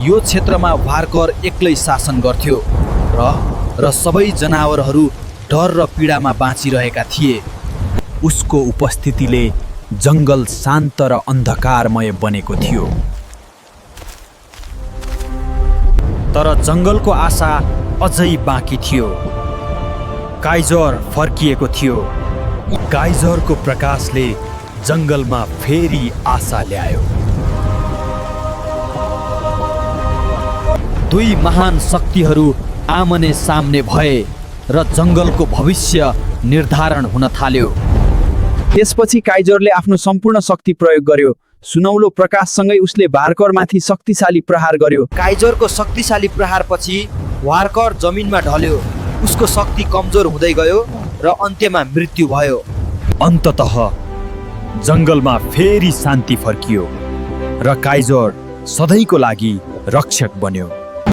यो क्षेत्रमा वार्कर एक्लै शासन गर्थ्यो र सबै जनावरहरू डर र पीडामा बाँचिरहेका थिए। उसको उपस्थितिले जङ्गल शान्त र अन्धकारमय बनेको थियो। तर जङ्गलको आशा अझै बाँकी थियो। काइजर फर्किएको थियो। काइजरको प्रकाशले जङ्गलमा फेरि आशा ल्यायो। दुई महान शक्तिहरू आमने सामने भए र जङ्गलको भविष्य निर्धारण हुन थाल्यो। त्यसपछि काइजरले आफ्नो सम्पूर्ण शक्ति प्रयोग गर्यो। सुनौलो प्रकाशसँगै उसले वार्करमाथि शक्तिशाली प्रहार गर्यो। काइजरको शक्तिशाली प्रहारपछि वार्कर जमिनमा ढल्यो। उसको शक्ति कमजोर हुँदै गयो र अन्त्यमा मृत्यु भयो। अन्ततः जङ्गलमा फेरि शान्ति फर्कियो र काइजर सधैँको लागि रक्षक बन्यो।